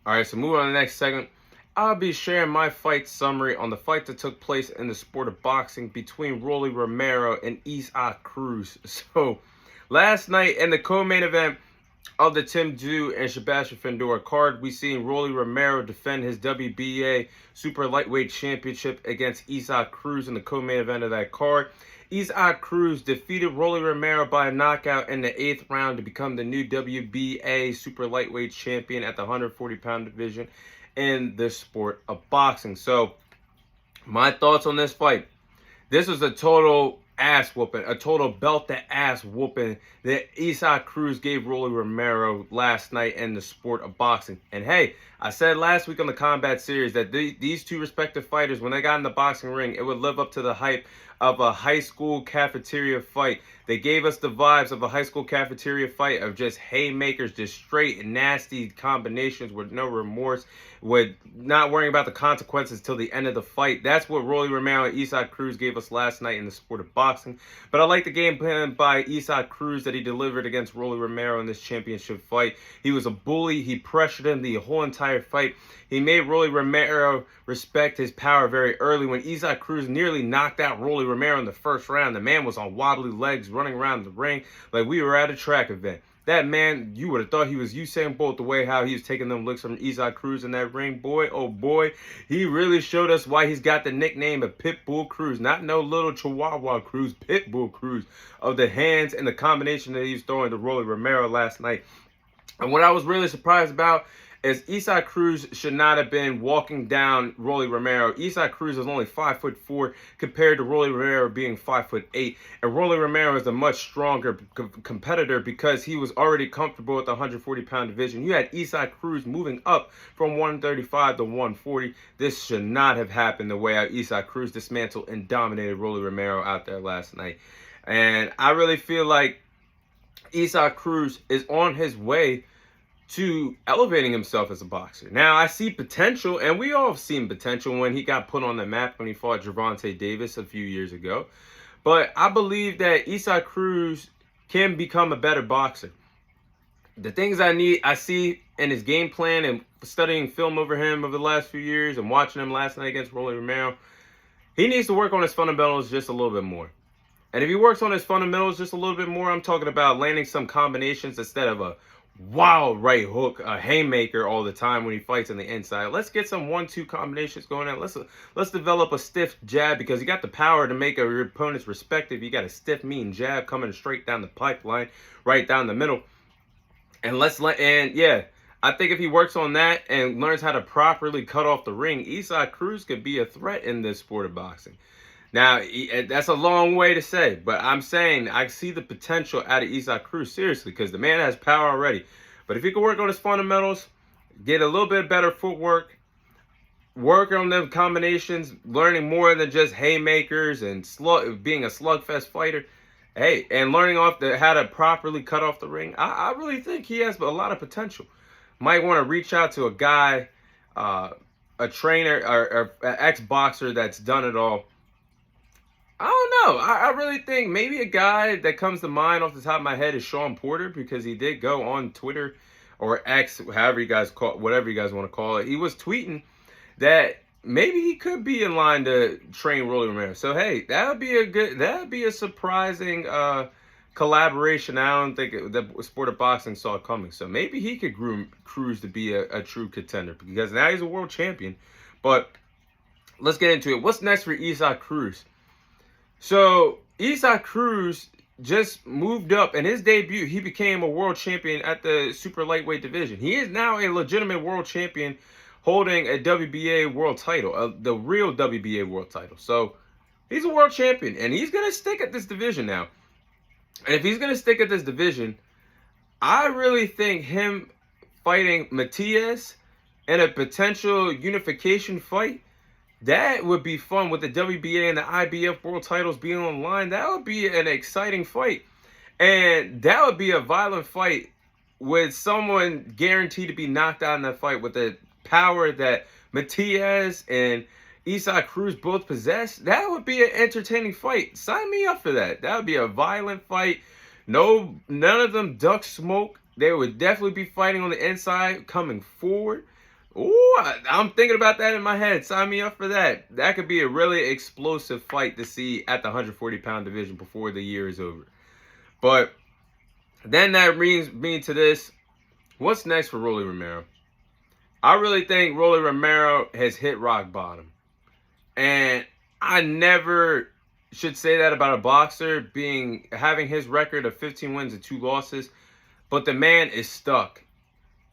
All right, so moving on to the next segment. I'll be sharing my fight summary on the fight that took place in the sport of boxing between Rolly Romero and Isaac Cruz. So, last night in the co-main event of the Tim Tszyu and Sebastian Fundora card, we seen Rolly Romero defend his WBA Super Lightweight Championship against Isaac Cruz in the co-main event of that card. Isaac Cruz defeated Rolly Romero by a knockout in the 8th round to become the new WBA Super Lightweight Champion at the 140-pound division in the sport of boxing. So, my thoughts on this fight. This was a total ass whooping, a total belt to ass whooping that Isaac Cruz gave Rolly Romero last night in the sport of boxing. And hey, I said last week on the Combat Series that these two respective fighters, when they got in the boxing ring, it would live up to the hype of a high school cafeteria fight. They gave us the vibes of a high school cafeteria fight of just haymakers, just straight nasty combinations with no remorse, with not worrying about the consequences till the end of the fight. That's what Rolly Romero and Isaac Cruz gave us last night in the sport of boxing. But I like the game plan by Isaac Cruz that he delivered against Rolly Romero in this championship fight. He was a bully. He pressured him the whole entire fight. He made Rolly Romero respect his power very early. When Isaac Cruz nearly knocked out Rolly Romero in the first round, the man was on wobbly legs running around the ring like we were at a track event. That man, you would have thought he was Usain Bolt the way how he was taking them licks from Isaac Cruz in that ring. Boy, oh boy, he really showed us why he's got the nickname of Pitbull Cruz. Not no little Chihuahua Cruz, Pitbull Cruz, of the hands and the combination that he was throwing to Rolly Romero last night. And what I was really surprised about is Isaac Cruz should not have been walking down Rolly Romero. Isaac Cruz is only 5'4" compared to Rolly Romero being 5'8", and Rolly Romero is a much stronger competitor because he was already comfortable with the 140-pound division. You had Isaac Cruz moving up from 135 to 140. This should not have happened the way how Isaac Cruz dismantled and dominated Rolly Romero out there last night. And I really feel like Isaac Cruz is on his way to elevating himself as a boxer. Now, I see potential, and we all have seen potential when he got put on the map when he fought Gervonta Davis a few years ago. But I believe that Isaac Cruz can become a better boxer. The things I see in his game plan and studying film over him over the last few years and watching him last night against Rolly Romero, he needs to work on his fundamentals just a little bit more. And if he works on his fundamentals just a little bit more, I'm talking about landing some combinations instead of a wild right hook, a haymaker all the time when he fights on the inside. Let's get some 1-2 combinations going on. Let's develop a stiff jab, because you got the power to make your opponents respect it. You got a stiff, mean jab coming straight down the pipeline, right down the middle. And I think if he works on that and learns how to properly cut off the ring, Isaac Cruz could be a threat in this sport of boxing. Now, that's a long way to say, but I'm saying I see the potential out of Isaac Cruz, seriously, because the man has power already. But if he can work on his fundamentals, get a little bit better footwork, work on them combinations, learning more than just haymakers and being a slugfest fighter, hey, and learning how to properly cut off the ring, I really think he has a lot of potential. Might want to reach out to a guy, a trainer, or an ex-boxer that's done it all. I don't know. I really think maybe a guy that comes to mind off the top of my head is Sean Porter, because he did go on Twitter or X, whatever you guys want to call it. He was tweeting that maybe he could be in line to train Rolly Romero. So hey, that would be a surprising collaboration. I don't think the sport of boxing saw coming. So maybe he could groom Cruz to be a true contender, because now he's a world champion. But let's get into it. What's next for Isaac Cruz? So, Isaac Cruz just moved up. In his debut, he became a world champion at the super lightweight division. He is now a legitimate world champion holding a WBA world title, the real WBA world title. So, he's a world champion, and he's going to stick at this division now. And if he's going to stick at this division, I really think him fighting Matias in a potential unification fight, that would be fun with the WBA and the IBF world titles being online. That would be an exciting fight. And that would be a violent fight with someone guaranteed to be knocked out in that fight with the power that Matias and Isaac Cruz both possess. That would be an entertaining fight. Sign me up for that. That would be a violent fight. None of them duck smoke. They would definitely be fighting on the inside, coming forward. Ooh, I'm thinking about that in my head. Sign me up for that. That could be a really explosive fight to see at the 140-pound division before the year is over. But then that brings me to this. What's next for Rolly Romero? I really think Rolly Romero has hit rock bottom. And I never should say that about a boxer having his record of 15 wins and 2 losses, but the man is stuck.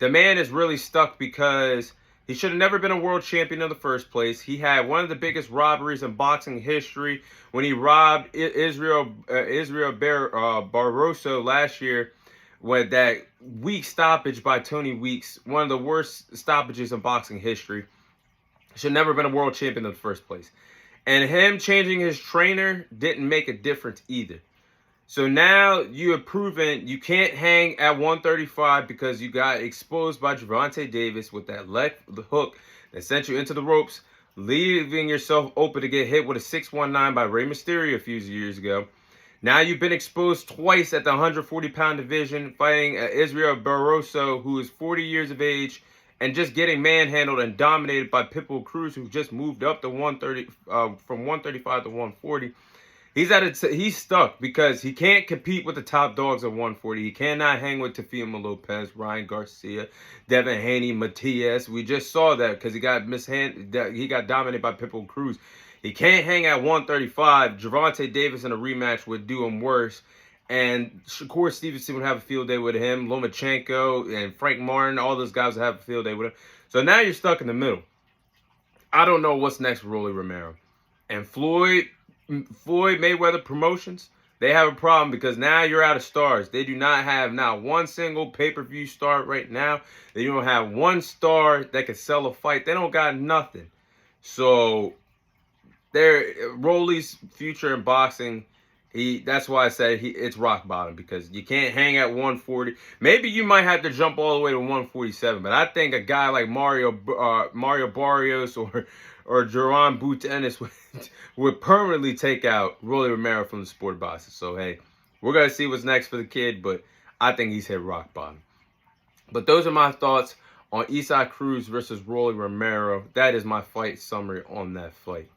The man is really stuck because he should have never been a world champion in the first place. He had one of the biggest robberies in boxing history when he robbed Israel Barroso last year with that weak stoppage by Tony Weeks, one of the worst stoppages in boxing history. Should never have been a world champion in the first place. And him changing his trainer didn't make a difference either. So now you have proven you can't hang at 135 because you got exposed by Gervonta Davis with that the hook that sent you into the ropes, leaving yourself open to get hit with a 619 by Rey Mysterio a few years ago. Now you've been exposed twice at the 140-pound division, fighting Israel Barroso, who is 40 years of age, and just getting manhandled and dominated by Isaac Cruz, who just moved up to 130 from 135 to 140. He's stuck because he can't compete with the top dogs at 140. He cannot hang with Teofimo Lopez, Ryan Garcia, Devin Haney, Matias. We just saw that because he got dominated by Isaac Cruz. He can't hang at 135. Gervonta Davis in a rematch would do him worse. And Shakur Stevenson would have a field day with him. Lomachenko and Frank Martin, all those guys would have a field day with him. So now you're stuck in the middle. I don't know what's next for Rolly Romero. And Floyd Mayweather Promotions, they have a problem because now you're out of stars. They do not have not one single pay-per-view star right now. They don't have one star that can sell a fight. They don't got nothing. So Rolly's future in boxing, that's why I say it's rock bottom, because you can't hang at 140. Maybe you might have to jump all the way to 147, but I think a guy like Mario Barrios or Jerron Boutenis would permanently take out Rolly Romero from the sport of boxing. So hey, we're gonna see what's next for the kid, but I think he's hit rock bottom. But those are my thoughts on Isaac Cruz versus Rolly Romero. That is my fight summary on that fight.